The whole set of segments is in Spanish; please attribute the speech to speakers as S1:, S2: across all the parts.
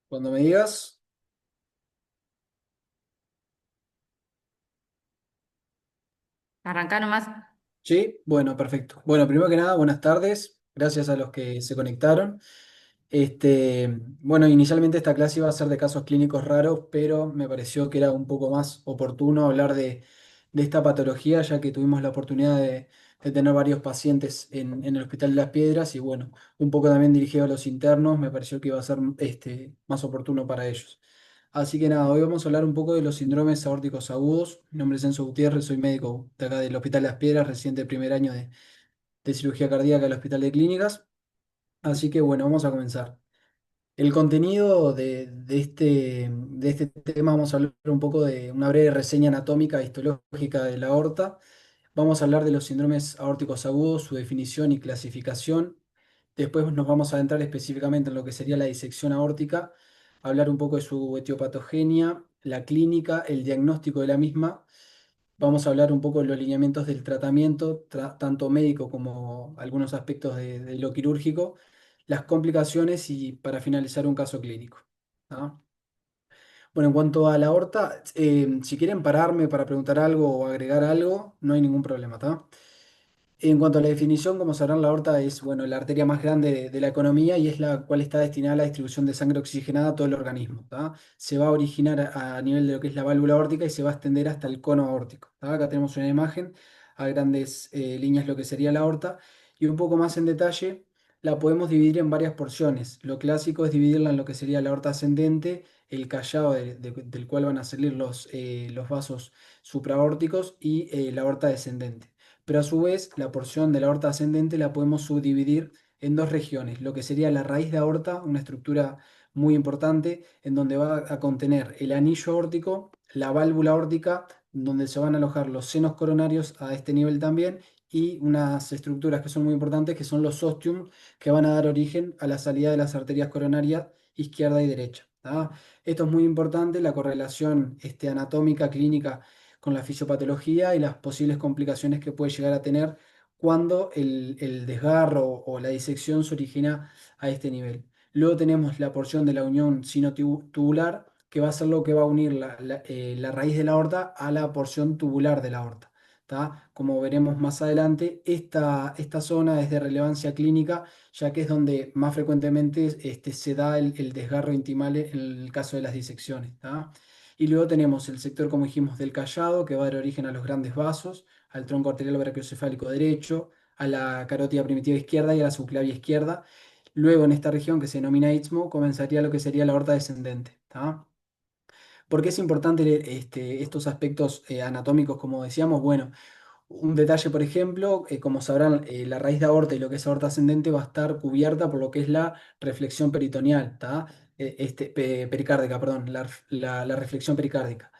S1: Cuando me digas,
S2: Arrancá nomás.
S1: sí, bueno, perfecto. Bueno, primero que nada, buenas tardes. Gracias a los que se conectaron. Bueno, inicialmente esta clase iba a ser de casos clínicos raros, pero me pareció que era un poco más oportuno hablar de esta patología, ya que tuvimos la oportunidad de tener varios pacientes en el Hospital de las Piedras y bueno, un poco también dirigido a los internos, me pareció que iba a ser más oportuno para ellos. Así que nada, hoy vamos a hablar un poco de los síndromes aórticos agudos. Mi nombre es Enzo Gutiérrez, soy médico de acá del Hospital de las Piedras, residente de primer año de cirugía cardíaca del Hospital de Clínicas. Así que bueno, vamos a comenzar. El contenido de este tema, vamos a hablar un poco de una breve reseña anatómica e histológica de la aorta. Vamos a hablar de los síndromes aórticos agudos, su definición y clasificación. Después nos vamos a adentrar específicamente en lo que sería la disección aórtica, hablar un poco de su etiopatogenia, la clínica, el diagnóstico de la misma. Vamos a hablar un poco de los lineamientos del tratamiento, tanto médico como algunos aspectos de lo quirúrgico, las complicaciones y para finalizar un caso clínico. ¿Ah? Bueno, en cuanto a la aorta, si quieren pararme para preguntar algo o agregar algo, no hay ningún problema, ¿está? En cuanto a la definición, como sabrán, la aorta es, bueno, la arteria más grande de la economía y es la cual está destinada a la distribución de sangre oxigenada a todo el organismo, ¿tá? Se va a originar a nivel de lo que es la válvula aórtica y se va a extender hasta el cono aórtico, ¿tá? Acá tenemos una imagen a grandes líneas lo que sería la aorta y un poco más en detalle la podemos dividir en varias porciones. Lo clásico es dividirla en lo que sería la aorta ascendente, el callado del cual van a salir los vasos supraórticos y la aorta descendente, pero a su vez la porción de la aorta ascendente la podemos subdividir en dos regiones, lo que sería la raíz de aorta, una estructura muy importante en donde va a contener el anillo aórtico, la válvula aórtica, donde se van a alojar los senos coronarios a este nivel también, y unas estructuras que son muy importantes, que son los ostium, que van a dar origen a la salida de las arterias coronarias izquierda y derecha. ¿Tá? Esto es muy importante, la correlación anatómica, clínica con la fisiopatología y las posibles complicaciones que puede llegar a tener cuando el desgarro o la disección se origina a este nivel. Luego tenemos la porción de la unión sinotubular, que va a ser lo que va a unir la raíz de la aorta a la porción tubular de la aorta. ¿Tá? Como veremos más adelante, esta zona es de relevancia clínica, ya que es donde más frecuentemente se da el desgarro intimal en el caso de las disecciones. ¿Tá? Y luego tenemos el sector, como dijimos, del callado, que va a dar origen a los grandes vasos, al tronco arterial brachiocefálico derecho, a la carótida primitiva izquierda y a la subclavia izquierda. Luego, en esta región que se denomina istmo, comenzaría lo que sería la aorta descendente. ¿Tá? ¿Por qué es importante estos aspectos anatómicos, como decíamos? Bueno, un detalle, por ejemplo, como sabrán, la raíz de aorta y lo que es aorta ascendente va a estar cubierta por lo que es la reflexión peritoneal, ¿tá? Pericárdica, perdón, la reflexión pericárdica.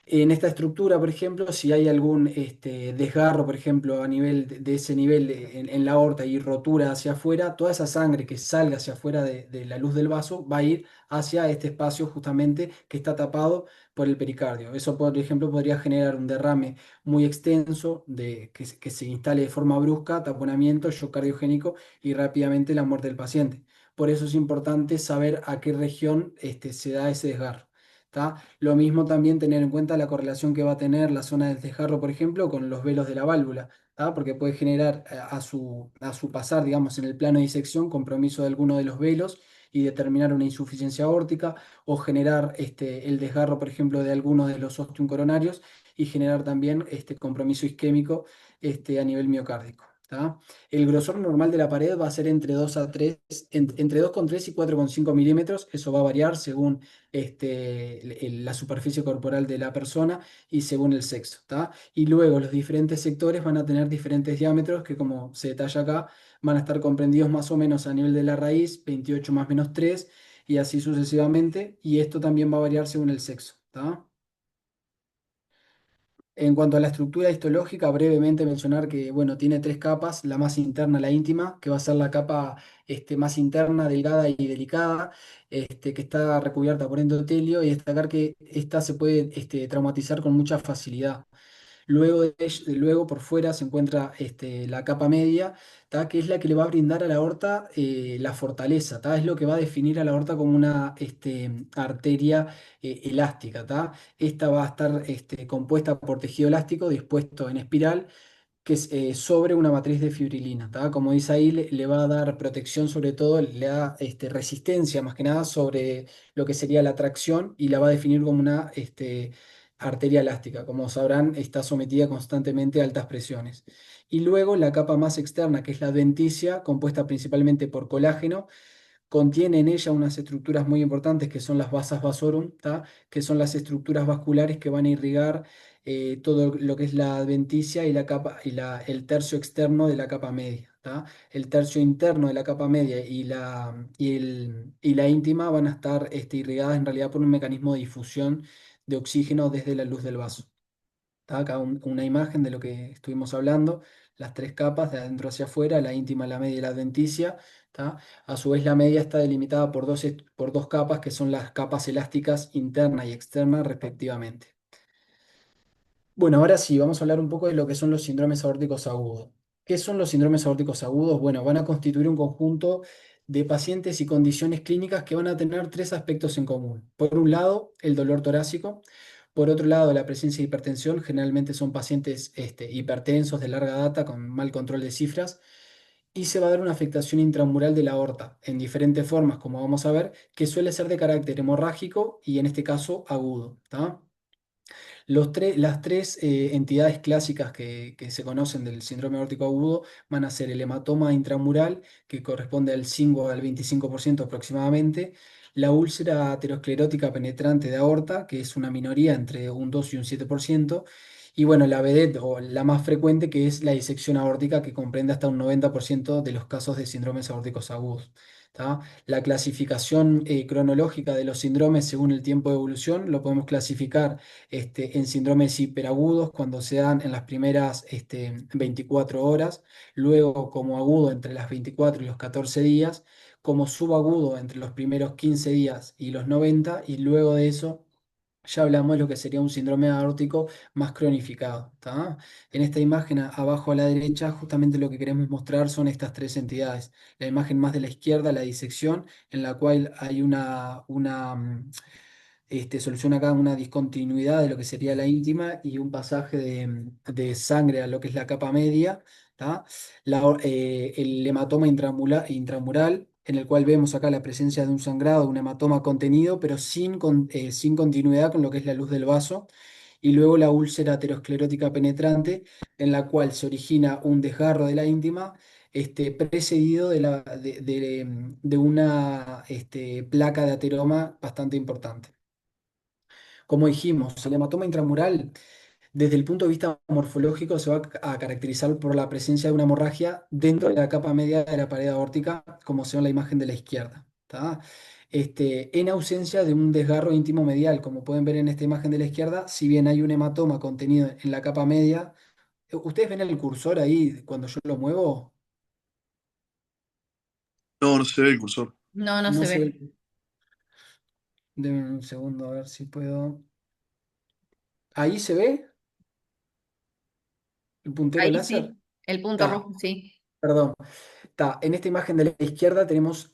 S1: En esta estructura, por ejemplo, si hay algún desgarro, por ejemplo, a nivel de ese nivel en la aorta y rotura hacia afuera, toda esa sangre que salga hacia afuera de la luz del vaso va a ir hacia este espacio justamente que está tapado por el pericardio. Eso, por ejemplo, podría generar un derrame muy extenso que se instale de forma brusca, taponamiento, shock cardiogénico y rápidamente la muerte del paciente. Por eso es importante saber a qué región se da ese desgarro. ¿Tá? Lo mismo también tener en cuenta la correlación que va a tener la zona del desgarro, por ejemplo, con los velos de la válvula, ¿tá? Porque puede generar a su pasar, digamos, en el plano de disección, compromiso de alguno de los velos y determinar una insuficiencia aórtica o generar el desgarro, por ejemplo, de algunos de los ostium coronarios y generar también compromiso isquémico a nivel miocárdico. ¿Tá? El grosor normal de la pared va a ser entre 2 a 3, entre 2,3 y 4,5 milímetros. Eso va a variar según la superficie corporal de la persona y según el sexo, ¿tá? Y luego los diferentes sectores van a tener diferentes diámetros que, como se detalla acá, van a estar comprendidos más o menos a nivel de la raíz, 28 más menos 3 y así sucesivamente. Y esto también va a variar según el sexo, ¿tá? En cuanto a la estructura histológica, brevemente mencionar que, bueno, tiene tres capas, la más interna, la íntima, que va a ser la capa más interna, delgada y delicada, que está recubierta por endotelio, y destacar que esta se puede traumatizar con mucha facilidad. Luego por fuera se encuentra la capa media, ¿tá? Que es la que le va a brindar a la aorta la fortaleza, ¿tá? Es lo que va a definir a la aorta como una arteria elástica, ¿tá? Esta va a estar compuesta por tejido elástico dispuesto en espiral que es sobre una matriz de fibrilina, ¿tá? Como dice ahí, le va a dar protección sobre todo, le da resistencia más que nada sobre lo que sería la tracción y la va a definir como una arteria elástica. Como sabrán, está sometida constantemente a altas presiones. Y luego la capa más externa, que es la adventicia, compuesta principalmente por colágeno, contiene en ella unas estructuras muy importantes que son las vasas vasorum, ¿tá? Que son las estructuras vasculares que van a irrigar todo lo que es la adventicia y la capa y el tercio externo de la capa media, ¿tá? El tercio interno de la capa media y la íntima van a estar irrigadas en realidad por un mecanismo de difusión de oxígeno desde la luz del vaso. Está acá una imagen de lo que estuvimos hablando, las tres capas de adentro hacia afuera, la íntima, la media y la adventicia. ¿Tá? A su vez la media está delimitada por dos capas que son las capas elásticas interna y externa respectivamente. Bueno, ahora sí, vamos a hablar un poco de lo que son los síndromes aórticos agudos. ¿Qué son los síndromes aórticos agudos? Bueno, van a constituir un conjunto de pacientes y condiciones clínicas que van a tener tres aspectos en común. Por un lado, el dolor torácico. Por otro lado, la presencia de hipertensión. Generalmente son pacientes hipertensos de larga data con mal control de cifras. Y se va a dar una afectación intramural de la aorta en diferentes formas, como vamos a ver, que suele ser de carácter hemorrágico y en este caso agudo. ¿Tá? Las tres entidades clásicas que se conocen del síndrome aórtico agudo van a ser el hematoma intramural, que corresponde al 5 al 25% aproximadamente, la úlcera aterosclerótica penetrante de aorta, que es una minoría entre un 2 y un 7%, y bueno, la vedette o la más frecuente, que es la disección aórtica, que comprende hasta un 90% de los casos de síndromes aórticos agudos. ¿Tá? La clasificación cronológica de los síndromes según el tiempo de evolución lo podemos clasificar en síndromes hiperagudos cuando se dan en las primeras 24 horas, luego como agudo entre las 24 y los 14 días, como subagudo entre los primeros 15 días y los 90, y luego de eso ya hablamos de lo que sería un síndrome aórtico más cronificado. ¿Tá? En esta imagen abajo a la derecha, justamente lo que queremos mostrar son estas tres entidades. La imagen más de la izquierda, la disección, en la cual hay solución acá una discontinuidad de lo que sería la íntima y un pasaje de sangre a lo que es la capa media, ¿tá? El hematoma intramural, en el cual vemos acá la presencia de un sangrado, un hematoma contenido, pero sin continuidad con lo que es la luz del vaso. Y luego la úlcera aterosclerótica penetrante, en la cual se origina un desgarro de la íntima, precedido de una placa de ateroma bastante importante. Como dijimos, el hematoma intramural, desde el punto de vista morfológico, se va a caracterizar por la presencia de una hemorragia dentro de la capa media de la pared aórtica, como se ve en la imagen de la izquierda. ¿Tá? En ausencia de un desgarro íntimo medial, como pueden ver en esta imagen de la izquierda, si bien hay un hematoma contenido en la capa media, ¿ustedes ven el cursor ahí cuando yo lo muevo?
S3: No, no se ve el cursor.
S2: No, no
S1: No
S2: se
S1: se ve.
S2: ve.
S1: Denme un segundo a ver si puedo. ¿Ahí se ve el puntero
S2: Ahí
S1: láser?
S2: sí, el punto
S1: Está,
S2: rojo, sí.
S1: perdón. En esta imagen de la izquierda tenemos,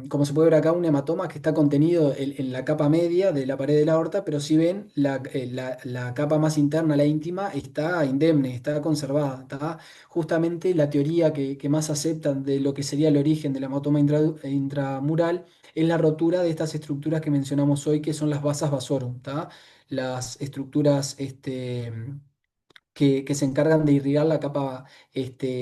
S1: como se puede ver acá, un hematoma que está contenido en la capa media de la pared de la aorta, pero si ven, la capa más interna, la íntima, está indemne, está conservada. Está justamente la teoría que más aceptan de lo que sería el origen del hematoma intramural es la rotura de estas estructuras que mencionamos hoy, que son las vasas vasorum, ¿tá? Las estructuras que se encargan de irrigar la capa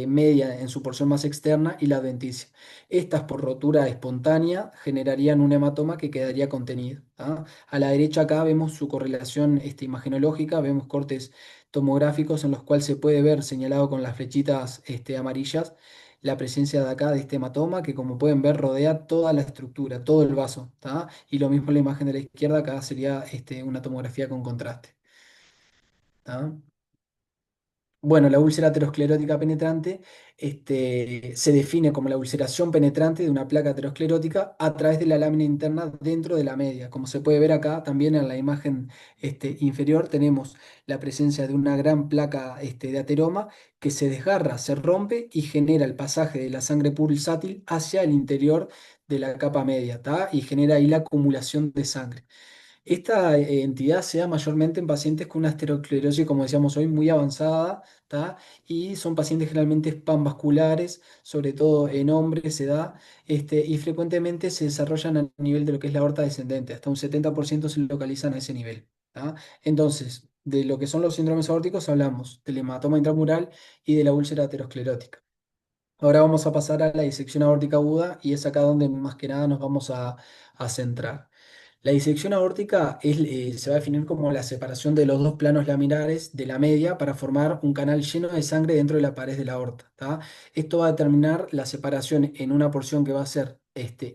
S1: media en su porción más externa y la adventicia. Estas, por rotura espontánea, generarían un hematoma que quedaría contenido. ¿Tá? A la derecha acá vemos su correlación imagenológica, vemos cortes tomográficos en los cuales se puede ver señalado con las flechitas amarillas la presencia de acá de este hematoma que, como pueden ver, rodea toda la estructura, todo el vaso. ¿Tá? Y lo mismo en la imagen de la izquierda, acá sería una tomografía con contraste. ¿Tá? Bueno, la úlcera aterosclerótica penetrante se define como la ulceración penetrante de una placa aterosclerótica a través de la lámina interna dentro de la media. Como se puede ver acá, también en la imagen inferior tenemos la presencia de una gran placa de ateroma que se desgarra, se rompe y genera el pasaje de la sangre pulsátil hacia el interior de la capa media, ¿tá? Y genera ahí la acumulación de sangre. Esta entidad se da mayormente en pacientes con una aterosclerosis, como decíamos hoy, muy avanzada, ¿tá? Y son pacientes generalmente panvasculares, sobre todo en hombres se da, y frecuentemente se desarrollan a nivel de lo que es la aorta descendente, hasta un 70% se localizan a ese nivel, ¿tá? Entonces, de lo que son los síndromes aórticos hablamos del hematoma intramural y de la úlcera aterosclerótica. Ahora vamos a pasar a la disección aórtica aguda y es acá donde más que nada nos vamos a centrar. La disección aórtica se va a definir como la separación de los dos planos laminares de la media para formar un canal lleno de sangre dentro de la pared de la aorta, ¿tá? Esto va a determinar la separación en una porción que va a ser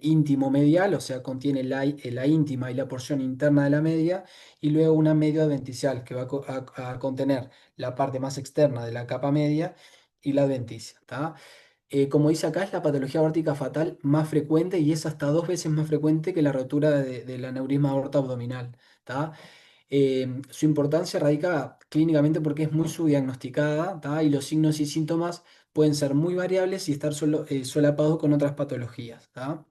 S1: íntimo medial, o sea, contiene la íntima y la porción interna de la media, y luego una medio adventicial que va a contener la parte más externa de la capa media y la adventicia, ¿tá? Como dice acá, es la patología aórtica fatal más frecuente y es hasta 2 veces más frecuente que la rotura del aneurisma aorta abdominal, ¿tá? Su importancia radica clínicamente porque es muy subdiagnosticada, ¿tá? Y los signos y síntomas pueden ser muy variables y estar solapados con otras patologías, ¿tá?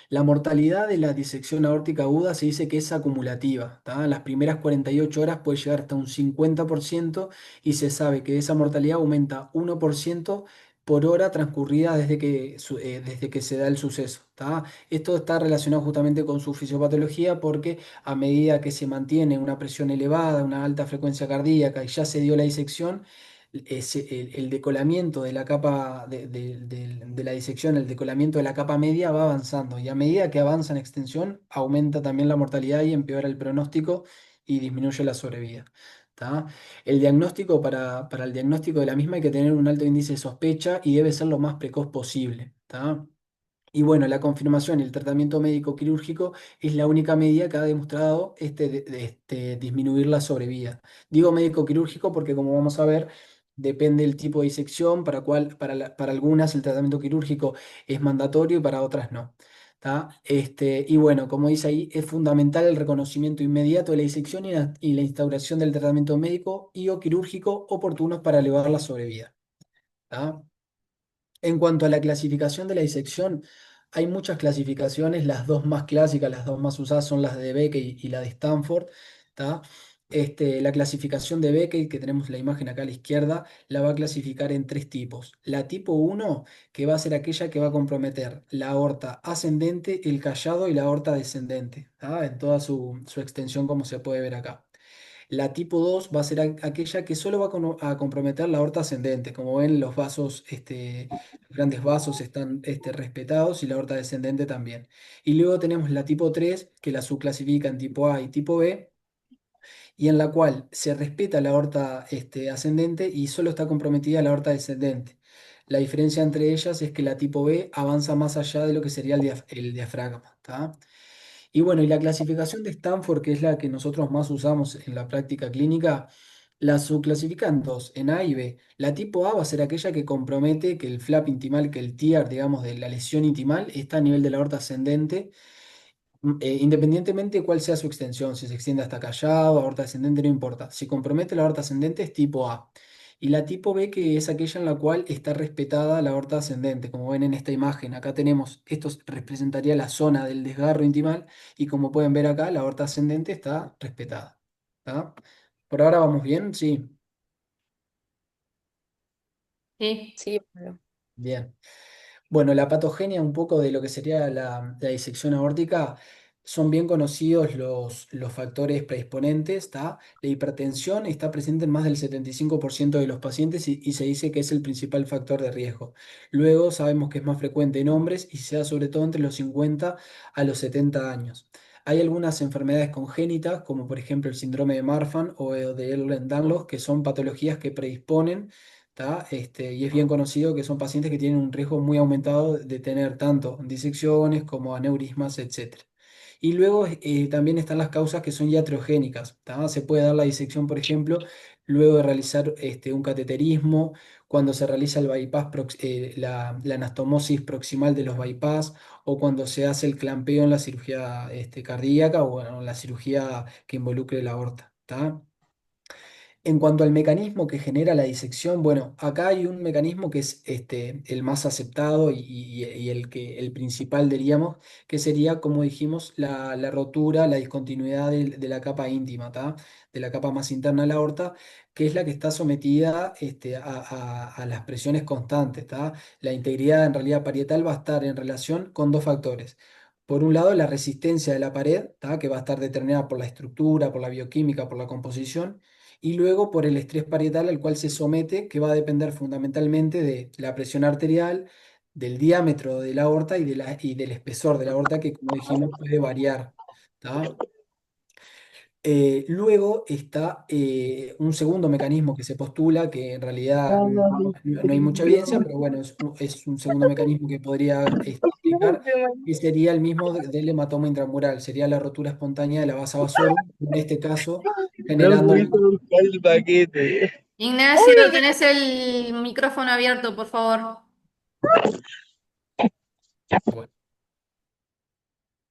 S1: La mortalidad de la disección aórtica aguda se dice que es acumulativa, ¿tá? En las primeras 48 horas puede llegar hasta un 50% y se sabe que esa mortalidad aumenta 1% por hora transcurrida desde que se da el suceso, ¿tá? Esto está relacionado justamente con su fisiopatología porque a medida que se mantiene una presión elevada, una alta frecuencia cardíaca y ya se dio la disección, el decolamiento de la capa de la disección, el decolamiento de la capa media va avanzando y a medida que avanza en extensión aumenta también la mortalidad y empeora el pronóstico y disminuye la sobrevida. ¿Tá? El diagnóstico, para el diagnóstico de la misma hay que tener un alto índice de sospecha y debe ser lo más precoz posible. ¿Tá? Y bueno, la confirmación y el tratamiento médico quirúrgico es la única medida que ha demostrado disminuir la sobrevida. Digo médico quirúrgico porque como vamos a ver, depende del tipo de disección, para algunas el tratamiento quirúrgico es mandatorio y para otras no. ¿Tá? Y bueno, como dice ahí, es fundamental el reconocimiento inmediato de la disección y la instauración del tratamiento médico y o quirúrgico oportunos para elevar la sobrevida. ¿Tá? En cuanto a la clasificación de la disección, hay muchas clasificaciones, las dos más clásicas, las dos más usadas son las de Beckey y la de Stanford, ¿tá? La clasificación de Beckey, que tenemos la imagen acá a la izquierda, la va a clasificar en tres tipos. La tipo uno, que va a ser aquella que va a comprometer la aorta ascendente, el callado y la aorta descendente, ¿tá? En toda su extensión, como se puede ver acá. La tipo 2 va a ser aquella que solo va a comprometer la aorta ascendente. Como ven, los vasos, los grandes vasos están respetados y la aorta descendente también. Y luego tenemos la tipo 3 que la subclasifica en tipo A y tipo B, y en la cual se respeta la aorta ascendente y solo está comprometida la aorta descendente. La diferencia entre ellas es que la tipo B avanza más allá de lo que sería el diafragma, ¿tá? Y bueno, y la clasificación de Stanford, que es la que nosotros más usamos en la práctica clínica, la subclasifica en dos, en A y B. La tipo A va a ser aquella que compromete que el flap intimal, que el TIAR, digamos, de la lesión intimal, está a nivel de la aorta ascendente, independientemente de cuál sea su extensión, si se extiende hasta callado, aorta ascendente, no importa. Si compromete la aorta ascendente es tipo A. Y la tipo B, que es aquella en la cual está respetada la aorta ascendente. Como ven en esta imagen, acá tenemos, esto representaría la zona del desgarro intimal y como pueden ver acá, la aorta ascendente está respetada. ¿Tá? Por ahora vamos bien, sí,
S2: Sí.
S4: Sí, bueno.
S1: bien. Bueno, la patogenia, un poco de lo que sería la disección aórtica, son bien conocidos los factores predisponentes, ¿tá? La hipertensión está presente en más del 75% de los pacientes y se dice que es el principal factor de riesgo. Luego sabemos que es más frecuente en hombres y se da sobre todo entre los 50 a los 70 años. Hay algunas enfermedades congénitas, como por ejemplo el síndrome de Marfan o de Ehlers-Danlos, que son patologías que predisponen. ¿Tá? Y es bien conocido que son pacientes que tienen un riesgo muy aumentado de tener tanto disecciones como aneurismas, etcétera. Y luego también están las causas que son iatrogénicas, ¿tá? Se puede dar la disección, por ejemplo, luego de realizar un cateterismo, cuando se realiza el bypass, la anastomosis proximal de los bypass, o cuando se hace el clampeo en la cirugía cardíaca o bueno, en la cirugía que involucre la aorta. ¿Tá? En cuanto al mecanismo que genera la disección, bueno, acá hay un mecanismo que es el más aceptado y el principal, diríamos, que sería, como dijimos, la rotura, la discontinuidad de la capa íntima, ¿tá? De la capa más interna de la aorta, que es la que está sometida a las presiones constantes, ¿tá? La integridad en realidad parietal va a estar en relación con dos factores. Por un lado, la resistencia de la pared, ¿tá? Que va a estar determinada por la estructura, por la bioquímica, por la composición y luego por el estrés parietal al cual se somete, que va a depender fundamentalmente de la presión arterial, del diámetro de la aorta y del espesor de la aorta, que como dijimos puede variar. ¿Tá? Luego está un segundo mecanismo que se postula, que en realidad no hay mucha evidencia, pero bueno, es un segundo mecanismo que podría explicar, y sería el mismo del hematoma intramural, sería la rotura espontánea de la vasa vasorum, en este caso
S4: No
S1: generando
S4: pudiste buscar el paquete.
S2: Ignacio, tenés el micrófono abierto, por favor.
S1: bueno,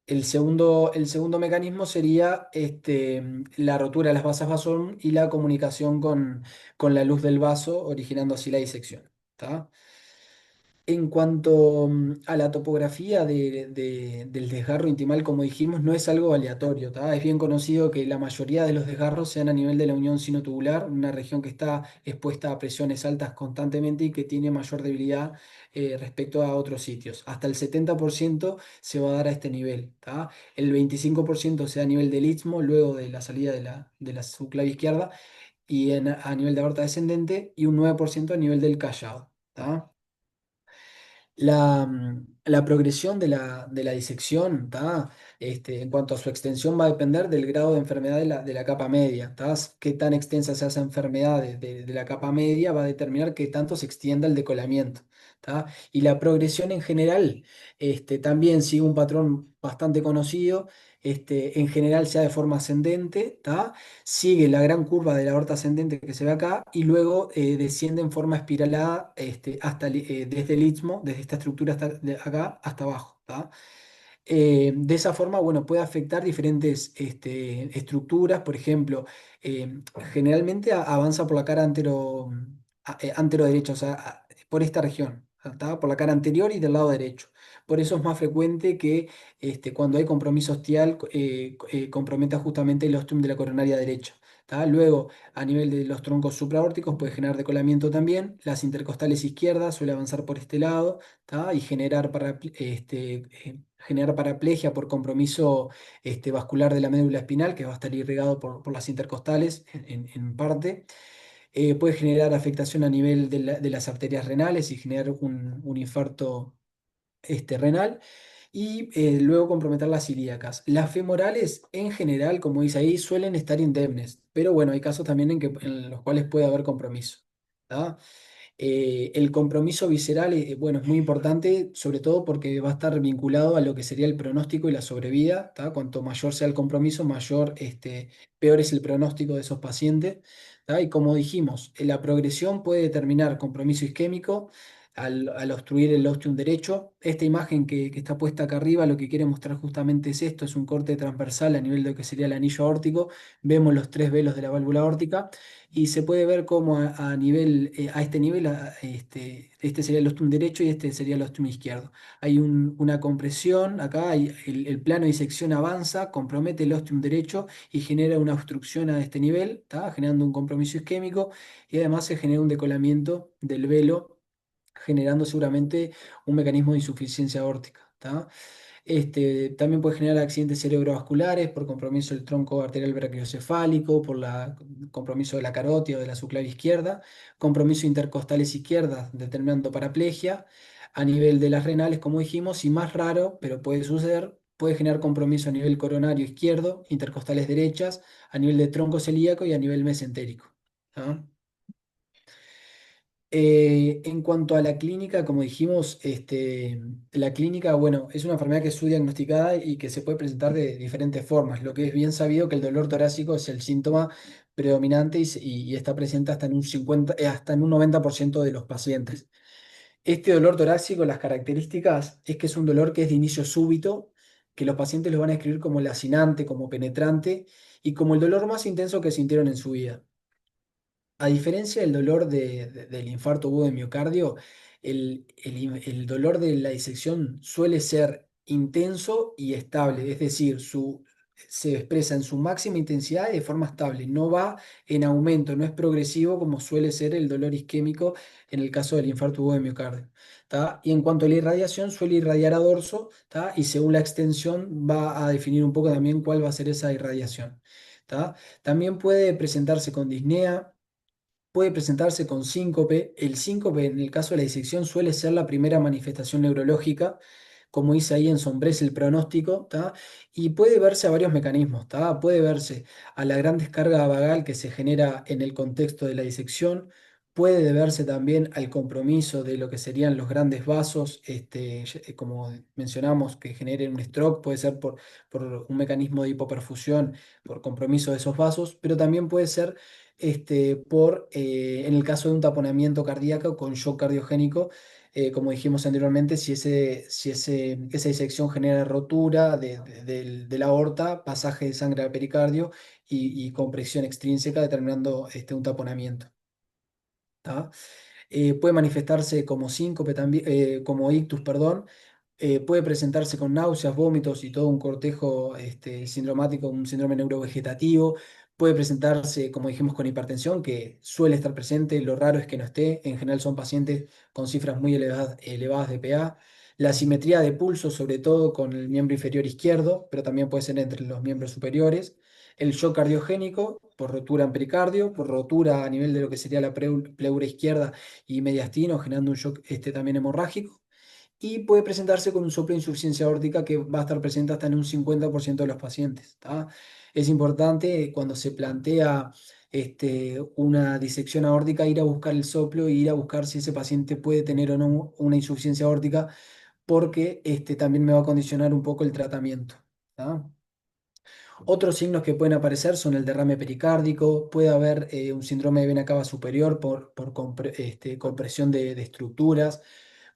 S1: el segundo mecanismo sería la rotura de las vasas vasorum y la comunicación con la luz del vaso, originando así la disección. ¿Tá? En cuanto a la topografía del desgarro intimal, como dijimos, no es algo aleatorio, ¿tá? Es bien conocido que la mayoría de los desgarros sean a nivel de la unión sinotubular, una región que está expuesta a presiones altas constantemente y que tiene mayor debilidad respecto a otros sitios. Hasta el 70% se va a dar a este nivel, ¿tá? El 25% se da a nivel del istmo, luego de la salida de la subclavia izquierda, y a nivel de aorta descendente, y un 9% a nivel del callado. ¿Tá? La progresión de la disección, ¿tá? En cuanto a su extensión, va a depender del grado de enfermedad de la capa media. ¿Tá? Qué tan extensa sea esa enfermedad de la capa media va a determinar qué tanto se extienda el decolamiento. ¿Tá? Y la progresión en general también sigue un patrón bastante conocido. En general sea de forma ascendente, ¿tá? Sigue la gran curva de la aorta ascendente que se ve acá y luego desciende en forma espiralada desde el istmo, desde esta estructura hasta de acá hasta abajo. ¿Tá? De esa forma, bueno, puede afectar diferentes estructuras, por ejemplo, generalmente avanza por la cara antero derecha, o sea, por esta región, ¿tá? Por la cara anterior y del lado derecho. Por eso es más frecuente que cuando hay compromiso ostial comprometa justamente el ostium de la coronaria derecha. ¿Tá? Luego, a nivel de los troncos supraórticos puede generar decolamiento también. Las intercostales izquierdas suele avanzar por este lado, ¿tá? Y generar paraplegia por compromiso vascular de la médula espinal, que va a estar irrigado por las intercostales en parte. Puede generar afectación a nivel de las arterias renales y generar un infarto renal. Y luego comprometer las ilíacas. Las femorales, en general, como dice ahí, suelen estar indemnes, pero bueno, hay casos también en los cuales puede haber compromiso. ¿Tá? El compromiso visceral, bueno, es muy importante, sobre todo porque va a estar vinculado a lo que sería el pronóstico y la sobrevida, ¿tá? Cuanto mayor sea el compromiso, peor es el pronóstico de esos pacientes, ¿tá? Y como dijimos, la progresión puede determinar compromiso isquémico al obstruir el ostium derecho. Esta imagen que está puesta acá arriba, lo que quiere mostrar justamente es esto, es un corte transversal a nivel de lo que sería el anillo aórtico. Vemos los tres velos de la válvula aórtica y se puede ver cómo a este nivel, este sería el ostium derecho y este sería el ostium izquierdo. Hay una compresión, acá el plano de disección avanza, compromete el ostium derecho y genera una obstrucción a este nivel, ¿tá? Generando un compromiso isquémico y además se genera un decolamiento del velo, generando seguramente un mecanismo de insuficiencia aórtica. ¿Tá? También puede generar accidentes cerebrovasculares por compromiso del tronco arterial brachiocefálico, por compromiso de la carótida o de la subclavia izquierda, compromiso intercostales izquierdas determinando paraplegia, a nivel de las renales, como dijimos, y más raro, pero puede suceder, puede generar compromiso a nivel coronario izquierdo, intercostales derechas, a nivel de tronco celíaco y a nivel mesentérico. ¿Ah? En cuanto a la clínica, como dijimos, la clínica, bueno, es una enfermedad que es subdiagnosticada y que se puede presentar de diferentes formas. Lo que es bien sabido que el dolor torácico es el síntoma predominante y está presente hasta en un 50, hasta en un 90% de los pacientes. Este dolor torácico, las características es que es un dolor que es de inicio súbito, que los pacientes lo van a describir como lacinante, como penetrante y como el dolor más intenso que sintieron en su vida. A diferencia del dolor del infarto agudo de miocardio, el dolor de la disección suele ser intenso y estable, es decir, se expresa en su máxima intensidad y de forma estable, no va en aumento, no es progresivo como suele ser el dolor isquémico en el caso del infarto agudo de miocardio. ¿Tá? Y en cuanto a la irradiación, suele irradiar a dorso, ¿tá? Y según la extensión va a definir un poco también cuál va a ser esa irradiación. ¿Tá? También puede presentarse con disnea, puede presentarse con síncope. El síncope, en el caso de la disección, suele ser la primera manifestación neurológica. Como dice ahí, ensombrece el pronóstico, ¿tá? Y puede verse a varios mecanismos, ¿tá? Puede verse a la gran descarga vagal que se genera en el contexto de la disección. Puede deberse también al compromiso de lo que serían los grandes vasos, como mencionamos, que generen un stroke, puede ser por un mecanismo de hipoperfusión, por compromiso de esos vasos, pero también puede ser en el caso de un taponamiento cardíaco con shock cardiogénico, como dijimos anteriormente, esa disección genera rotura de la aorta, pasaje de sangre al pericardio y compresión extrínseca, determinando un taponamiento. ¿Tá? Puede manifestarse como síncope también, como ictus, perdón. Puede presentarse con náuseas, vómitos y todo un cortejo sindromático, un síndrome neurovegetativo. Puede presentarse, como dijimos, con hipertensión, que suele estar presente. Lo raro es que no esté. En general son pacientes con cifras muy elevadas de PA. La simetría de pulso, sobre todo con el miembro inferior izquierdo, pero también puede ser entre los miembros superiores. El shock cardiogénico por rotura en pericardio, por rotura a nivel de lo que sería la pleura izquierda y mediastino, generando un shock también hemorrágico. Y puede presentarse con un soplo de insuficiencia aórtica que va a estar presente hasta en un 50% de los pacientes. ¿Tá? Es importante cuando se plantea una disección aórtica ir a buscar el soplo e ir a buscar si ese paciente puede tener o no una insuficiencia aórtica, porque también me va a condicionar un poco el tratamiento. ¿Tá? Otros signos que pueden aparecer son el derrame pericárdico, puede haber un síndrome de vena cava superior por compresión de estructuras,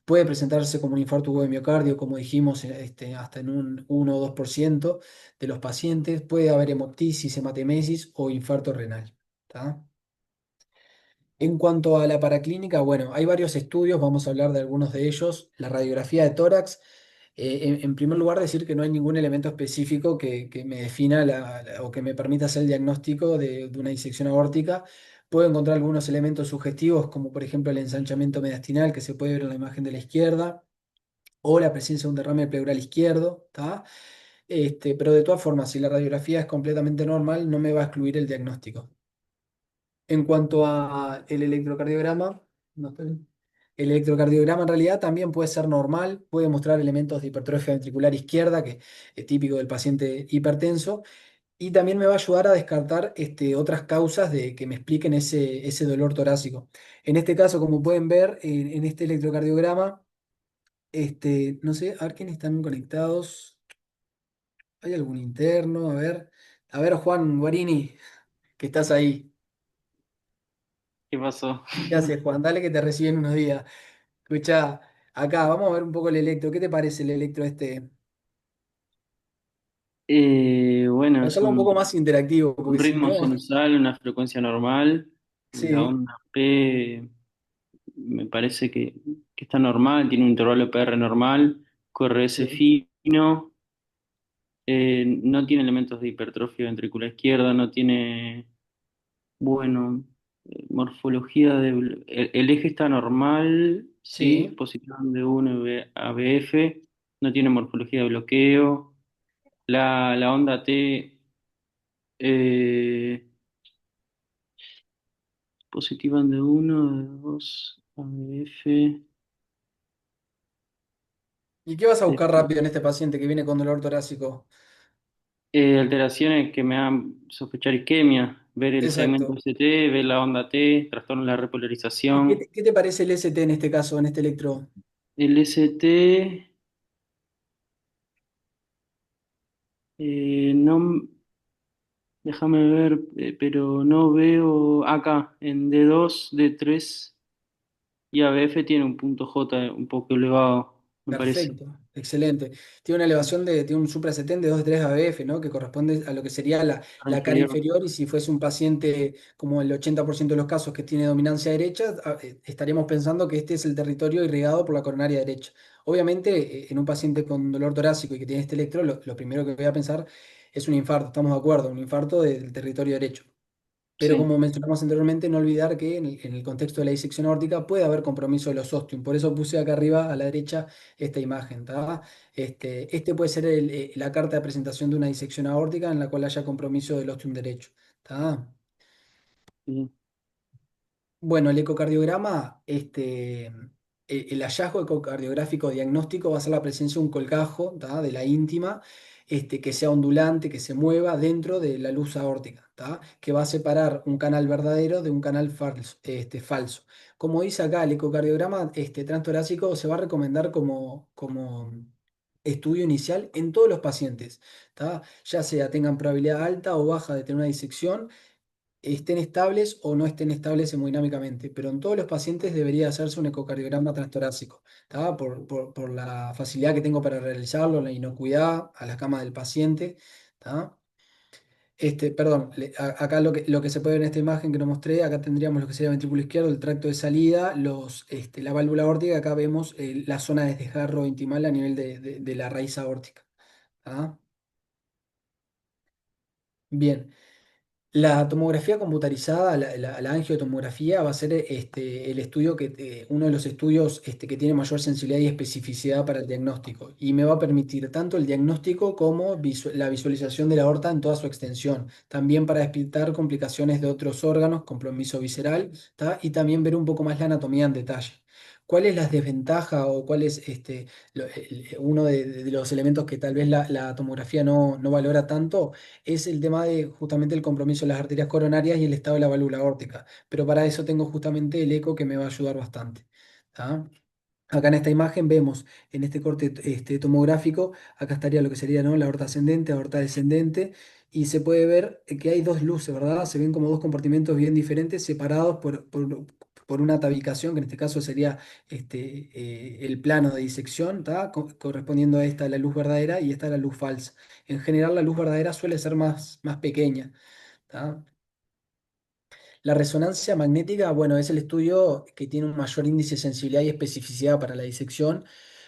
S1: puede presentarse como un infarto agudo de miocardio, como dijimos, hasta en un 1 o 2% de los pacientes, puede haber hemoptisis, hematemesis o infarto renal. ¿Tá? En cuanto a la paraclínica, bueno, hay varios estudios, vamos a hablar de algunos de ellos. La radiografía de tórax, en primer lugar, decir que no hay ningún elemento específico que me defina o que me permita hacer el diagnóstico de una disección aórtica. Puedo encontrar algunos elementos sugestivos, como por ejemplo el ensanchamiento mediastinal, que se puede ver en la imagen de la izquierda, o la presencia de un derrame pleural izquierdo, ¿tá? Pero de todas formas, si la radiografía es completamente normal, no me va a excluir el diagnóstico. En cuanto a el electrocardiograma, no estoy- el electrocardiograma en realidad también puede ser normal, puede mostrar elementos de hipertrofia ventricular izquierda, que es típico del paciente hipertenso, y también me va a ayudar a descartar otras causas de que me expliquen ese dolor torácico. En este caso, como pueden ver en este electrocardiograma, no sé, a ver quiénes están conectados. ¿Hay algún interno? A ver, Juan Guarini, que estás ahí.
S5: ¿Qué pasó?
S1: ¿Qué haces, Juan? Dale que te reciben unos días. Escucha, acá vamos a ver un poco el electro. ¿Qué te parece el electro este?
S5: Bueno,
S1: Para
S5: es
S1: hacerlo un poco más interactivo,
S5: un
S1: porque si
S5: ritmo
S1: no,
S5: sinusal, una frecuencia normal. La
S1: sí,
S5: onda P me parece que está normal, tiene un intervalo PR normal, QRS
S1: sí,
S5: fino, no tiene elementos de hipertrofia ventricular izquierda, no tiene, bueno, morfología el eje está normal, sí,
S1: sí.
S5: posición de 1 ABF, no tiene morfología de bloqueo. La onda T eh, positiva de uno de 2 ABF.
S1: ¿Y qué vas a
S5: eh,
S1: buscar rápido en este paciente que viene con dolor torácico?
S5: Alteraciones que me hagan sospechar isquemia, ver el segmento
S1: Exacto.
S5: ST, ver la onda T, trastorno de la
S1: ¿Y
S5: repolarización.
S1: qué te parece el ST en este caso, en este electro?
S5: El ST, no, déjame ver, pero no veo acá, en D2, D3 y ABF tiene un punto J un poco elevado, me parece.
S1: Perfecto, excelente. Tiene una elevación tiene un supra 70 de 2 de 3 ABF, ¿no? Que corresponde a lo que sería
S5: Cara
S1: la cara
S5: inferior.
S1: inferior y si fuese un paciente como el 80% de los casos que tiene dominancia derecha, estaríamos pensando que este es el territorio irrigado por la coronaria derecha. Obviamente, en un paciente con dolor torácico y que tiene este electro, lo primero que voy a pensar es un infarto, estamos de acuerdo, un infarto del territorio derecho. Pero
S5: Sí,
S1: como mencionamos anteriormente, no olvidar que en el contexto de la disección aórtica puede haber compromiso de los ostium. Por eso puse acá arriba a la derecha esta imagen. ¿Tá? Este puede ser la carta de presentación de una disección aórtica en la cual haya compromiso del ostium derecho. ¿Tá?
S5: sí,
S1: Bueno, el ecocardiograma, el hallazgo ecocardiográfico diagnóstico va a ser la presencia de un colgajo, ¿tá? De la íntima, que sea ondulante, que se mueva dentro de la luz aórtica, ¿tá? Que va a separar un canal verdadero de un canal falso. Como dice acá, el ecocardiograma transtorácico se va a recomendar como estudio inicial en todos los pacientes, ¿tá? Ya sea tengan probabilidad alta o baja de tener una disección, estén estables o no estén estables hemodinámicamente, pero en todos los pacientes debería hacerse un ecocardiograma transtorácico, ¿tá? Por la facilidad que tengo para realizarlo, la inocuidad a la cama del paciente, ¿tá? Perdón, acá lo que se puede ver en esta imagen que nos mostré, acá tendríamos lo que sería el ventrículo izquierdo, el tracto de salida, la válvula aórtica, acá vemos la zona de desgarro intimal a nivel de la raíz aórtica, ¿tá? Bien. La tomografía computarizada, la angiotomografía, va a ser el estudio uno de los estudios que tiene mayor sensibilidad y especificidad para el diagnóstico y me va a permitir tanto el diagnóstico como la visualización de la aorta en toda su extensión, también para despistar complicaciones de otros órganos, compromiso visceral, ¿tá? Y también ver un poco más la anatomía en detalle. ¿Cuál es la desventaja o cuál es uno de los elementos que tal vez la tomografía no valora tanto? Es el tema de justamente el compromiso de las arterias coronarias y el estado de la válvula aórtica. Pero para eso tengo justamente el eco que me va a ayudar bastante. ¿Tá? Acá en esta imagen vemos, en este corte tomográfico, acá estaría lo que sería, ¿no? La aorta ascendente, aorta descendente, y se puede ver que hay dos luces, ¿verdad? Se ven como dos compartimentos bien diferentes, separados por una tabicación, que en este caso sería el plano de disección, ¿tá? Correspondiendo a esta la luz verdadera y esta la luz falsa. En general, la luz verdadera suele ser más pequeña. ¿Tá? La resonancia magnética, bueno, es el estudio que tiene un mayor índice de sensibilidad y especificidad para la disección,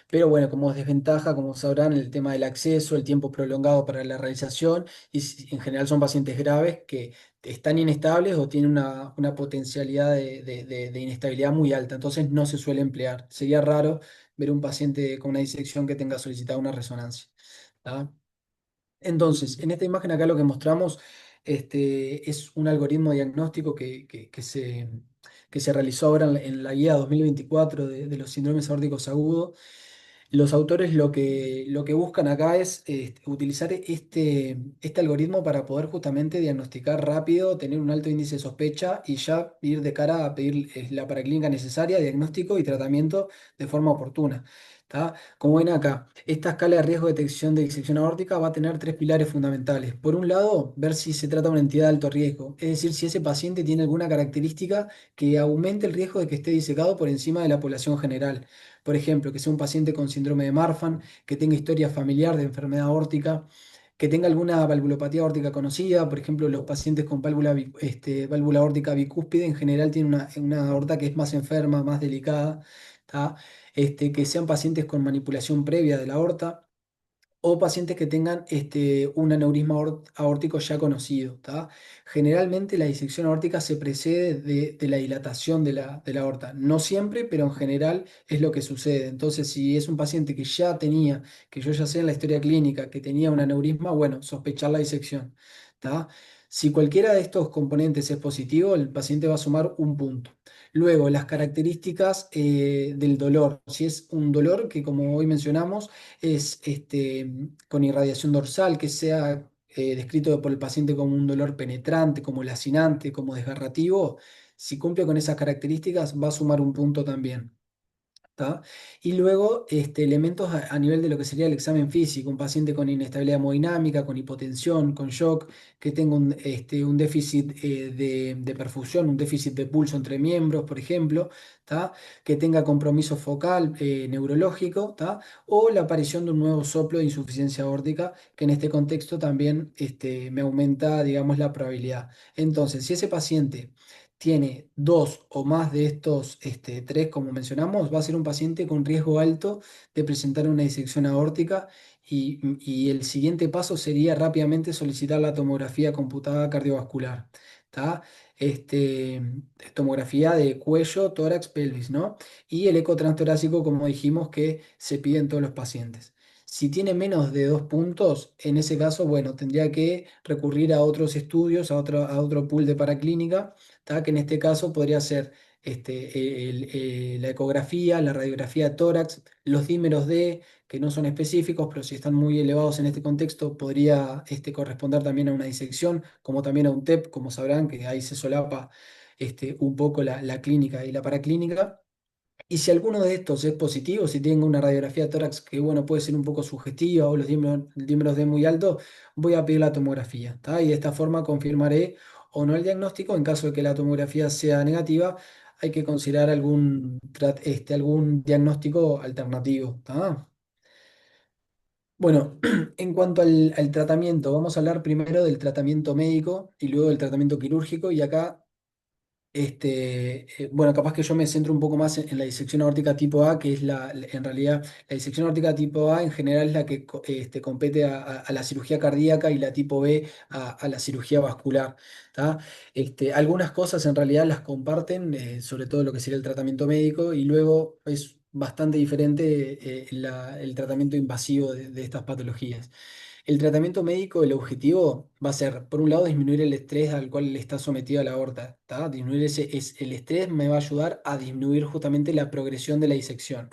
S1: pero bueno, como desventaja, como sabrán, el tema del acceso, el tiempo prolongado para la realización, y en general son pacientes graves que están inestables o tienen una potencialidad de inestabilidad muy alta, entonces no se suele emplear. Sería raro ver un paciente con una disección que tenga solicitada una resonancia. ¿Tá? Entonces, en esta imagen acá lo que mostramos es un algoritmo diagnóstico que se realizó ahora en la guía 2024 de los síndromes aórticos agudos. Los autores lo que buscan acá es utilizar este algoritmo para poder justamente diagnosticar rápido, tener un alto índice de sospecha y ya ir de cara a pedir la paraclínica necesaria, diagnóstico y tratamiento de forma oportuna. ¿Tá? Como ven acá, esta escala de riesgo de detección de disección aórtica va a tener tres pilares fundamentales. Por un lado, ver si se trata de una entidad de alto riesgo, es decir, si ese paciente tiene alguna característica que aumente el riesgo de que esté disecado por encima de la población general. Por ejemplo, que sea un paciente con síndrome de Marfan, que tenga historia familiar de enfermedad aórtica, que tenga alguna valvulopatía aórtica conocida. Por ejemplo, los pacientes con válvula aórtica bicúspide en general tienen una aorta que es más enferma, más delicada. ¿Tá? Que sean pacientes con manipulación previa de la aorta o pacientes que tengan un aneurisma aórtico ya conocido. ¿Tá? Generalmente la disección aórtica se precede de la dilatación de la aorta. No siempre, pero en general es lo que sucede. Entonces, si es un paciente que ya tenía, que yo ya sé en la historia clínica que tenía un aneurisma, bueno, sospechar la disección. ¿Tá? Si cualquiera de estos componentes es positivo, el paciente va a sumar un punto. Luego, las características del dolor. Si es un dolor que, como hoy mencionamos, es con irradiación dorsal, que sea descrito por el paciente como un dolor penetrante, como lacinante, como desgarrativo, si cumple con esas características, va a sumar un punto también. ¿Tá? Y luego elementos a nivel de lo que sería el examen físico, un paciente con inestabilidad hemodinámica, con hipotensión, con shock, que tenga un déficit de perfusión, un déficit de pulso entre miembros, por ejemplo, ¿tá? Que tenga compromiso focal neurológico, ¿tá? O la aparición de un nuevo soplo de insuficiencia aórtica, que en este contexto también me aumenta, digamos, la probabilidad. Entonces, si ese paciente tiene dos o más de estos tres, como mencionamos, va a ser un paciente con riesgo alto de presentar una disección aórtica y el siguiente paso sería rápidamente solicitar la tomografía computada cardiovascular. ¿Tá? Este, tomografía de cuello, tórax, pelvis, ¿no? Y el eco transtorácico, como dijimos, que se pide en todos los pacientes. Si tiene menos de 2 puntos, en ese caso, bueno, tendría que recurrir a otros estudios, a otro pool de paraclínica, ¿tá? Que en este caso podría ser la ecografía, la radiografía de tórax, los dímeros D, que no son específicos, pero si están muy elevados en este contexto, podría corresponder también a una disección, como también a un TEP, como sabrán, que ahí se solapa un poco la clínica y la paraclínica. Y si alguno de estos es positivo, si tengo una radiografía de tórax que bueno, puede ser un poco sugestiva o los dímeros D muy alto, voy a pedir la tomografía, ¿tá? Y de esta forma confirmaré o no el diagnóstico. En caso de que la tomografía sea negativa, hay que considerar algún diagnóstico alternativo, ¿tá? Bueno, en cuanto al tratamiento, vamos a hablar primero del tratamiento médico y luego del tratamiento quirúrgico. Y acá bueno, capaz que yo me centro un poco más en la disección aórtica tipo A, que es en realidad, la disección aórtica tipo A en general es la que compete a la cirugía cardíaca y la tipo B a la cirugía vascular. ¿Tá? Algunas cosas en realidad las comparten, sobre todo lo que sería el tratamiento médico, y luego es bastante diferente el tratamiento invasivo de estas patologías. El tratamiento médico, el objetivo va a ser, por un lado, disminuir el estrés al cual le está sometido la aorta, ¿tá? Disminuir el estrés me va a ayudar a disminuir justamente la progresión de la disección.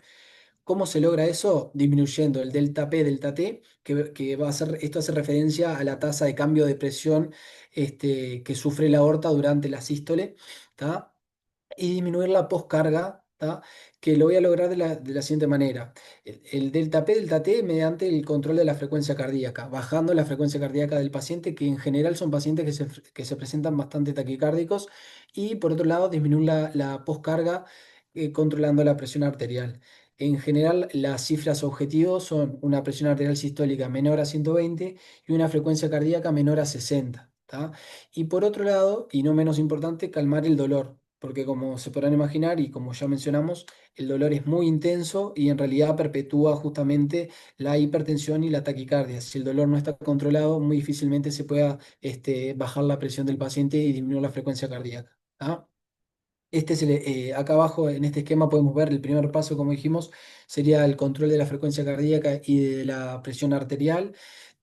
S1: ¿Cómo se logra eso? Disminuyendo el delta P, delta T, que va a ser, esto hace referencia a la tasa de cambio de presión que sufre la aorta durante la sístole, ¿tá? Y disminuir la poscarga, ¿tá? Que lo voy a lograr de la siguiente manera. El delta P, delta T mediante el control de la frecuencia cardíaca, bajando la frecuencia cardíaca del paciente, que en general son pacientes que se presentan bastante taquicárdicos, y por otro lado disminuir la poscarga controlando la presión arterial. En general, las cifras objetivos son una presión arterial sistólica menor a 120 y una frecuencia cardíaca menor a 60. ¿Tá? Y por otro lado, y no menos importante, calmar el dolor, porque como se podrán imaginar y como ya mencionamos, el dolor es muy intenso y en realidad perpetúa justamente la hipertensión y la taquicardia. Si el dolor no está controlado, muy difícilmente se pueda bajar la presión del paciente y disminuir la frecuencia cardíaca. ¿Tá? Acá abajo en este esquema podemos ver el primer paso, como dijimos, sería el control de la frecuencia cardíaca y de la presión arterial.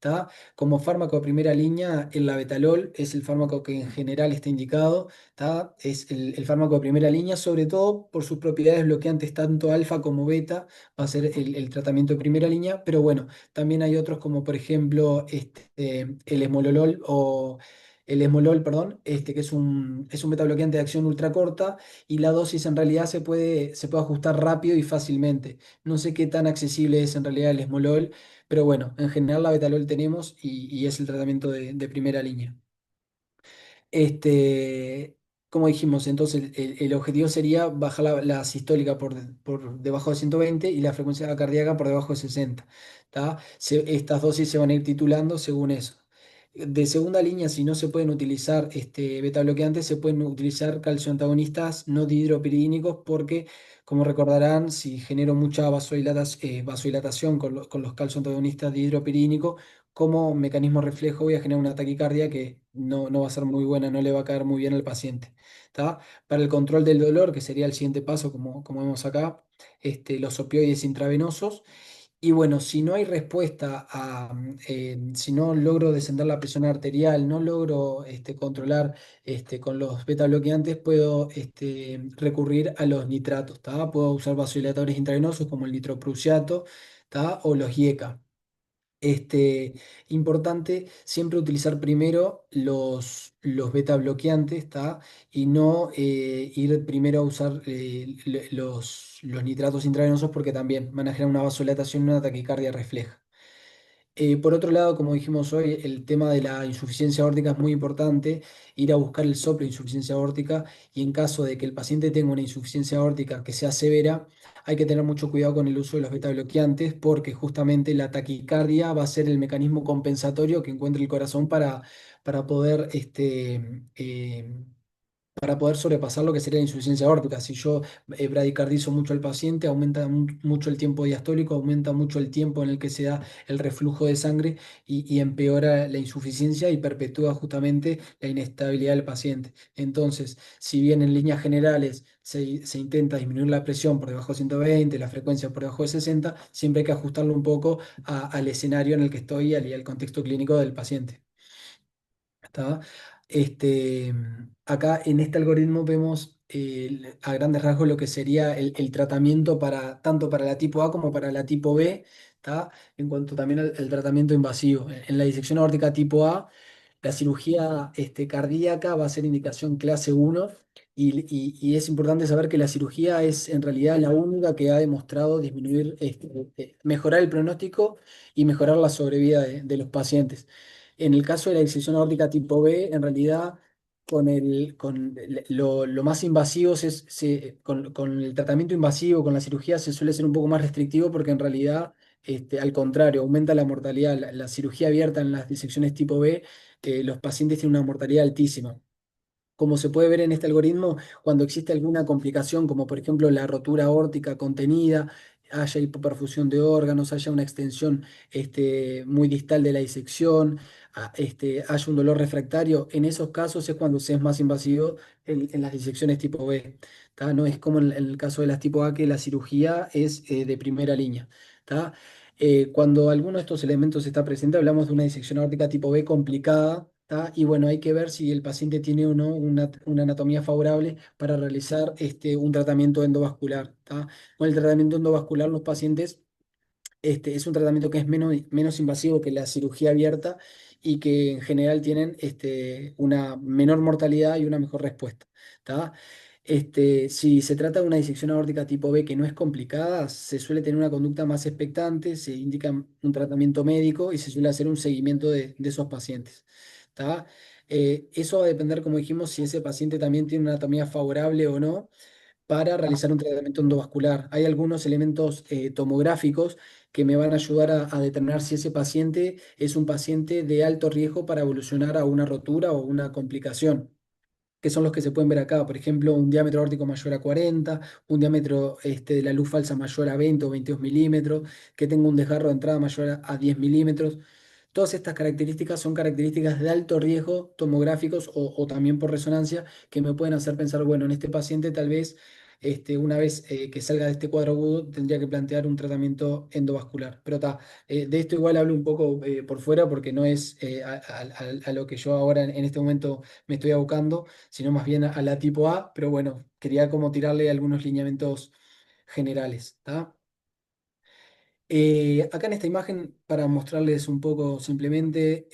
S1: ¿Tá? Como fármaco de primera línea, el labetalol es el fármaco que en general está indicado. ¿Tá? Es el fármaco de primera línea, sobre todo por sus propiedades bloqueantes tanto alfa como beta, va a ser el tratamiento de primera línea. Pero bueno, también hay otros como por ejemplo el esmololol o el esmolol, perdón, que es un beta bloqueante de acción ultracorta, y la dosis en realidad se puede ajustar rápido y fácilmente. No sé qué tan accesible es en realidad el esmolol, pero bueno, en general la betalol tenemos y es el tratamiento de primera línea. Este, como dijimos, entonces el objetivo sería bajar la sistólica por debajo de 120 y la frecuencia cardíaca por debajo de 60. ¿Tá? Estas dosis se van a ir titulando según eso. De segunda línea, si no se pueden utilizar beta bloqueantes, se pueden utilizar calcio antagonistas no dihidropiridínicos porque, como recordarán, si genero mucha vasodilatación con los calcio antagonistas dihidropiridínicos, como mecanismo reflejo voy a generar una taquicardia que no va a ser muy buena, no le va a caer muy bien al paciente. ¿Tá? Para el control del dolor, que sería el siguiente paso, como vemos acá, los opioides intravenosos. Y bueno, si no hay respuesta si no logro descender la presión arterial, no logro controlar con los beta bloqueantes, puedo recurrir a los nitratos, ¿tá? Puedo usar vasodilatadores intravenosos como el nitroprusiato, ¿tá? O los IECA. Este, importante siempre utilizar primero los beta bloqueantes, ¿tá? Y no ir primero a usar los nitratos intravenosos porque también van a generar una vasodilatación y una taquicardia refleja. Por otro lado, como dijimos hoy, el tema de la insuficiencia aórtica es muy importante, ir a buscar el soplo de insuficiencia aórtica y en caso de que el paciente tenga una insuficiencia aórtica que sea severa, hay que tener mucho cuidado con el uso de los beta bloqueantes porque justamente la taquicardia va a ser el mecanismo compensatorio que encuentre el corazón para poder para poder sobrepasar lo que sería la insuficiencia aórtica. Si yo bradicardizo mucho al paciente, aumenta mucho el tiempo diastólico, aumenta mucho el tiempo en el que se da el reflujo de sangre y empeora la insuficiencia y perpetúa justamente la inestabilidad del paciente. Entonces, si bien en líneas generales se intenta disminuir la presión por debajo de 120, la frecuencia por debajo de 60, siempre hay que ajustarlo un poco al escenario en el que estoy y al contexto clínico del paciente. ¿Está? Acá en este algoritmo vemos a grandes rasgos lo que sería el tratamiento tanto para la tipo A como para la tipo B, ¿está? En cuanto también al tratamiento invasivo. En la disección aórtica tipo A, la cirugía cardíaca va a ser indicación clase 1 y es importante saber que la cirugía es en realidad la única que ha demostrado disminuir, mejorar el pronóstico y mejorar la sobrevida de los pacientes. En el caso de la disección aórtica tipo B, en realidad lo más invasivo, con el tratamiento invasivo, con la cirugía, se suele ser un poco más restrictivo porque en realidad, al contrario, aumenta la mortalidad. La cirugía abierta en las disecciones tipo B, los pacientes tienen una mortalidad altísima. Como se puede ver en este algoritmo, cuando existe alguna complicación, como por ejemplo la rotura aórtica contenida, haya hipoperfusión de órganos, haya una extensión muy distal de la disección, haya un dolor refractario, en esos casos es cuando se es más invasivo en las disecciones tipo B. ¿Tá? No es como en el caso de las tipo A, que la cirugía es de primera línea. ¿Tá? Cuando alguno de estos elementos está presente, hablamos de una disección aórtica tipo B complicada. ¿Tá? Y bueno, hay que ver si el paciente tiene o no una anatomía favorable para realizar un tratamiento endovascular. ¿Tá? Con el tratamiento endovascular, los pacientes, es un tratamiento que es menos invasivo que la cirugía abierta y que en general tienen una menor mortalidad y una mejor respuesta. ¿Tá? Si se trata de una disección aórtica tipo B que no es complicada, se suele tener una conducta más expectante, se indica un tratamiento médico y se suele hacer un seguimiento de esos pacientes. ¿Tá? Eso va a depender, como dijimos, si ese paciente también tiene una anatomía favorable o no para realizar un tratamiento endovascular. Hay algunos elementos tomográficos que me van a ayudar a determinar si ese paciente es un paciente de alto riesgo para evolucionar a una rotura o una complicación, que son los que se pueden ver acá. Por ejemplo, un diámetro aórtico mayor a 40, un diámetro de la luz falsa mayor a 20 o 22 milímetros, que tenga un desgarro de entrada mayor a 10 milímetros. Todas estas características son características de alto riesgo tomográficos o también por resonancia que me pueden hacer pensar, bueno, en este paciente tal vez una vez que salga de este cuadro agudo tendría que plantear un tratamiento endovascular. Pero de esto igual hablo un poco por fuera porque no es a lo que yo ahora en este momento me estoy abocando, sino más bien a la tipo A, pero bueno, quería como tirarle algunos lineamientos generales. ¿Tá? Acá en esta imagen, para mostrarles un poco simplemente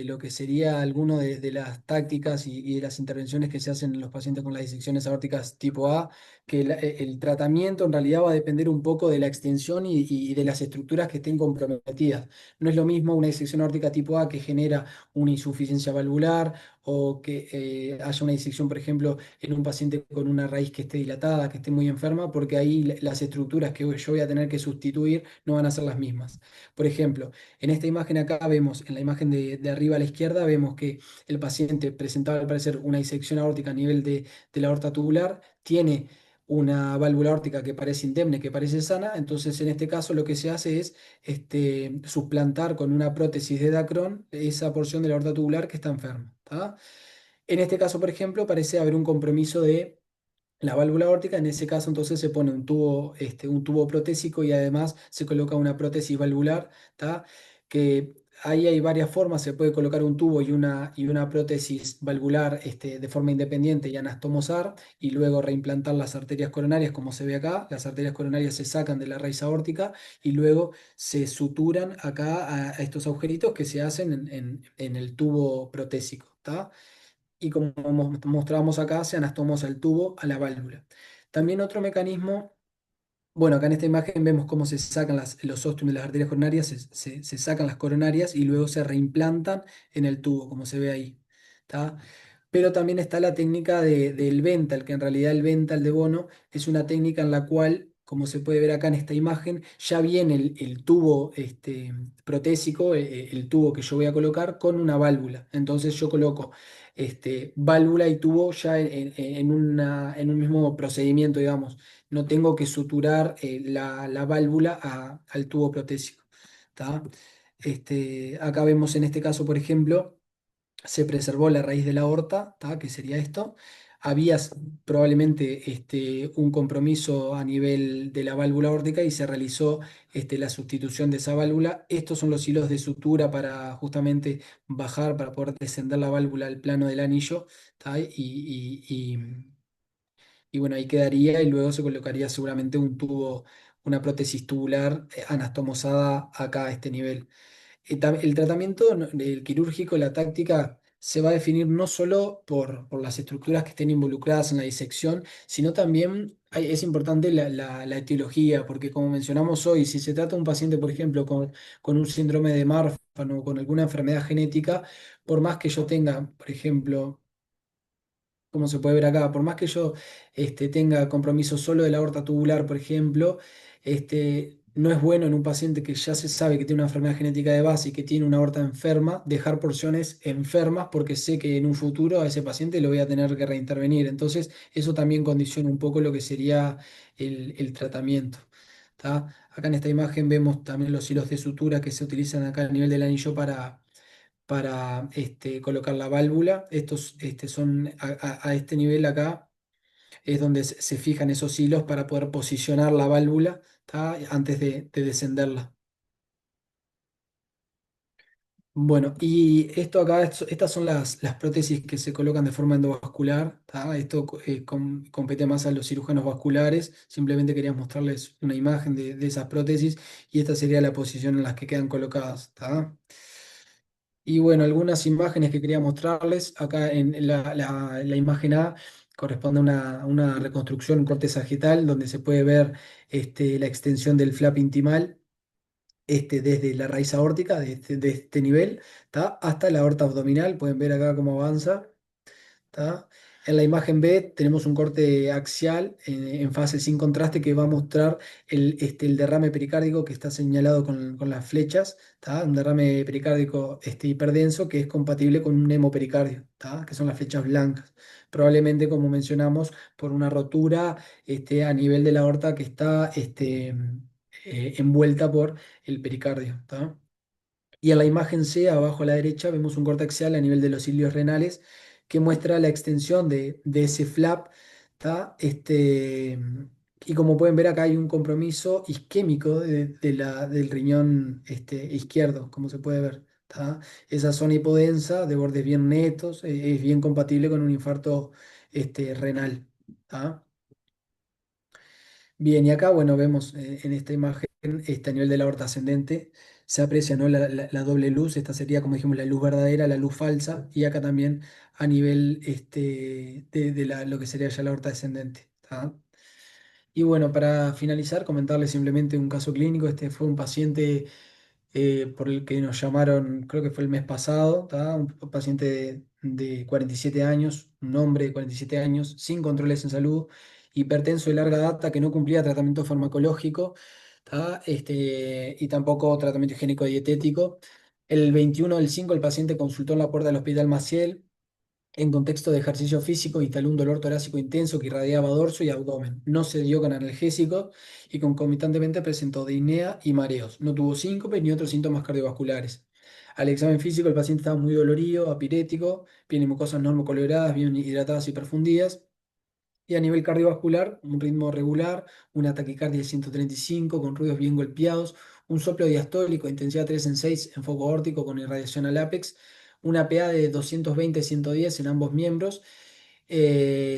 S1: lo que sería alguno de las tácticas y de las intervenciones que se hacen en los pacientes con las disecciones aórticas tipo A, que el tratamiento en realidad va a depender un poco de la extensión y de las estructuras que estén comprometidas. No es lo mismo una disección aórtica tipo A que genera una insuficiencia valvular o que haya una disección, por ejemplo, en un paciente con una raíz que esté dilatada, que esté muy enferma, porque ahí las estructuras que yo voy a tener que sustituir no van a ser las mismas. Por ejemplo, en esta imagen acá vemos, en la imagen de arriba a la izquierda, vemos que el paciente presentaba al parecer una disección aórtica a nivel de la aorta tubular, tiene una válvula aórtica que parece indemne, que parece sana, entonces en este caso lo que se hace es suplantar con una prótesis de Dacron esa porción de la aorta tubular que está enferma. ¿Tá? En este caso, por ejemplo, parece haber un compromiso de la válvula aórtica. En ese caso, entonces se pone un tubo protésico y además se coloca una prótesis valvular, ¿tá? Que ahí hay varias formas, se puede colocar un tubo y una prótesis valvular de forma independiente y anastomosar, y luego reimplantar las arterias coronarias, como se ve acá. Las arterias coronarias se sacan de la raíz aórtica y luego se suturan acá a estos agujeritos que se hacen en el tubo protésico, ¿tá? Y como mostrábamos acá, se anastomosa el tubo a la válvula. También otro mecanismo. Bueno, acá en esta imagen vemos cómo se sacan los óstimos de las arterias coronarias, se sacan las coronarias y luego se reimplantan en el tubo, como se ve ahí. ¿Tá? Pero también está la técnica del Vental, que en realidad el Vental de Bono es una técnica en la cual, como se puede ver acá en esta imagen, ya viene el tubo protésico, el tubo que yo voy a colocar, con una válvula. Entonces yo coloco válvula y tubo ya en un mismo procedimiento, digamos. No tengo que suturar la válvula al tubo protésico. ¿Tá? Acá vemos en este caso, por ejemplo, se preservó la raíz de la aorta, ¿tá? Que sería esto. Había probablemente un compromiso a nivel de la válvula aórtica y se realizó la sustitución de esa válvula. Estos son los hilos de sutura para justamente bajar, para poder descender la válvula al plano del anillo, ¿tá? Y bueno, ahí quedaría y luego se colocaría seguramente un tubo, una prótesis tubular anastomosada acá a este nivel. El tratamiento el quirúrgico, la táctica, se va a definir no solo por las estructuras que estén involucradas en la disección, sino también es importante la etiología, porque como mencionamos hoy, si se trata de un paciente, por ejemplo, con un síndrome de Marfan o con alguna enfermedad genética, por más que yo tenga, por ejemplo, como se puede ver acá, por más que yo tenga compromiso solo de la aorta tubular, por ejemplo, no es bueno en un paciente que ya se sabe que tiene una enfermedad genética de base y que tiene una aorta enferma, dejar porciones enfermas porque sé que en un futuro a ese paciente lo voy a tener que reintervenir. Entonces, eso también condiciona un poco lo que sería el tratamiento. ¿Tá? Acá en esta imagen vemos también los hilos de sutura que se utilizan acá a nivel del anillo para colocar la válvula. Estos son a este nivel acá, es donde se fijan esos hilos para poder posicionar la válvula, ¿tá? Antes de descenderla. Bueno, y esto acá, estas son las prótesis que se colocan de forma endovascular, ¿tá? Esto compete más a los cirujanos vasculares. Simplemente quería mostrarles una imagen de esas prótesis y esta sería la posición en las que quedan colocadas, ¿tá? Y bueno, algunas imágenes que quería mostrarles. Acá en la imagen A corresponde a una reconstrucción, un corte sagital, donde se puede ver la extensión del flap intimal desde la raíz aórtica, de este nivel, ¿tá? Hasta la aorta abdominal. Pueden ver acá cómo avanza. ¿Tá? En la imagen B tenemos un corte axial en fase sin contraste que va a mostrar el derrame pericárdico que está señalado con las flechas, ¿tá? Un derrame pericárdico hiperdenso que es compatible con un hemopericardio, ¿tá? Que son las flechas blancas. Probablemente, como mencionamos, por una rotura a nivel de la aorta que está envuelta por el pericardio, ¿tá? Y en la imagen C, abajo a la derecha, vemos un corte axial a nivel de los cilios renales que muestra la extensión de ese flap, ¿tá? Y como pueden ver acá hay un compromiso isquémico del riñón izquierdo, como se puede ver, ¿tá? Esa zona hipodensa de bordes bien netos es bien compatible con un infarto renal, ¿tá? Bien, y acá, bueno, vemos en esta imagen, a nivel de la aorta ascendente, se aprecia, ¿no? La doble luz. Esta sería, como dijimos, la luz verdadera, la luz falsa, y acá también a nivel lo que sería ya la aorta descendente. ¿Tá? Y bueno, para finalizar, comentarles simplemente un caso clínico. Este fue un paciente por el que nos llamaron, creo que fue el mes pasado, ¿tá? Un paciente de 47 años, un hombre de 47 años, sin controles en salud, hipertenso de larga data, que no cumplía tratamiento farmacológico, ¿tá? Y tampoco tratamiento higiénico dietético. El 21 del 5 el paciente consultó en la puerta del Hospital Maciel. En contexto de ejercicio físico, instaló un dolor torácico intenso que irradiaba dorso y abdomen. No se dio con analgésicos y concomitantemente presentó disnea y mareos. No tuvo síncope ni otros síntomas cardiovasculares. Al examen físico, el paciente estaba muy dolorido, apirético, piel y mucosas normocoloradas, bien hidratadas y perfundidas. Y a nivel cardiovascular, un ritmo regular, una taquicardia de 135 con ruidos bien golpeados, un soplo diastólico, intensidad 3 en 6 en foco órtico con irradiación al ápex, una PA de 220-110 en ambos miembros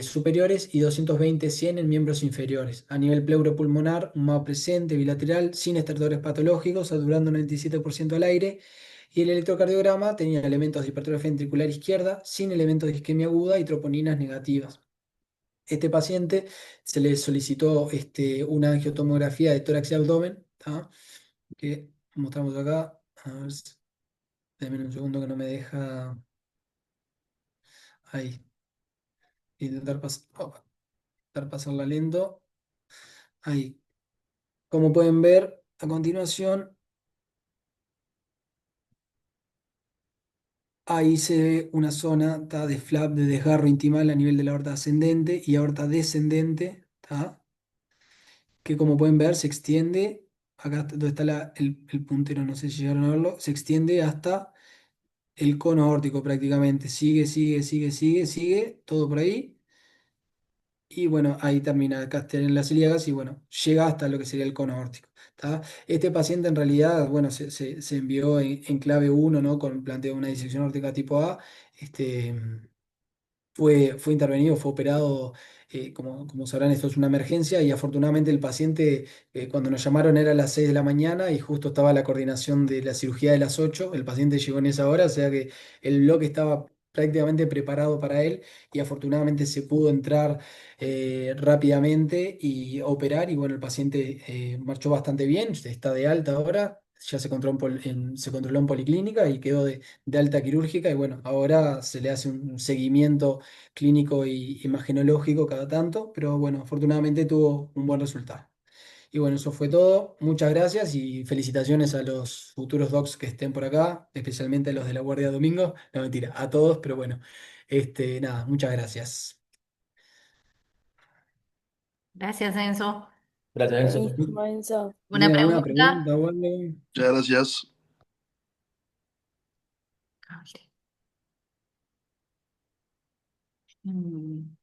S1: superiores y 220-100 en miembros inferiores. A nivel pleuropulmonar, un MAO presente, bilateral, sin estertores patológicos, saturando un 97% al aire. Y el electrocardiograma tenía elementos de hipertrofia ventricular izquierda, sin elementos de isquemia aguda y troponinas negativas. Este paciente se le solicitó una angiotomografía de tórax y abdomen, ¿tá? Que mostramos acá. A ver, denme un segundo que no me deja ahí. Intentar pasarla lento. Ahí. Como pueden ver, a continuación, ahí se ve una zona ¿tá? de flap de desgarro intimal a nivel de la aorta ascendente y aorta descendente, ¿tá? Que como pueden ver se extiende, acá donde está el puntero, no sé si llegaron a verlo, se extiende hasta el cono aórtico prácticamente. Sigue, sigue, sigue, sigue, sigue, todo por ahí. Y bueno, ahí termina acá en las ilíagas y bueno, llega hasta lo que sería el cono aórtico. ¿Tá? Este paciente en realidad, bueno, se envió en clave uno, ¿no? Con planteo de una disección aórtica tipo A. Este, fue intervenido, fue operado, como sabrán, esto es una emergencia y afortunadamente el paciente, cuando nos llamaron era a las 6 de la mañana y justo estaba la coordinación de la cirugía de las 8. El paciente llegó en esa hora, o sea que el bloque estaba prácticamente preparado para él y afortunadamente se pudo entrar rápidamente y operar y bueno, el paciente marchó bastante bien, está de alta ahora. Ya se controló en policlínica y quedó de alta quirúrgica y bueno, ahora se le hace un seguimiento clínico y imagenológico cada tanto, pero bueno, afortunadamente tuvo un buen resultado. Y bueno, eso fue todo. Muchas gracias y felicitaciones a los futuros docs que estén por acá, especialmente a los de la Guardia Domingo. No, mentira, a todos, pero bueno, nada, muchas gracias.
S2: Gracias, Enzo.
S6: Gracias, Enzo.
S4: Buenísimo, Enzo.
S2: ¿Una
S1: ¿Tienen alguna
S2: pregunta?
S1: pregunta o algo?
S3: Muchas gracias.
S2: Mm.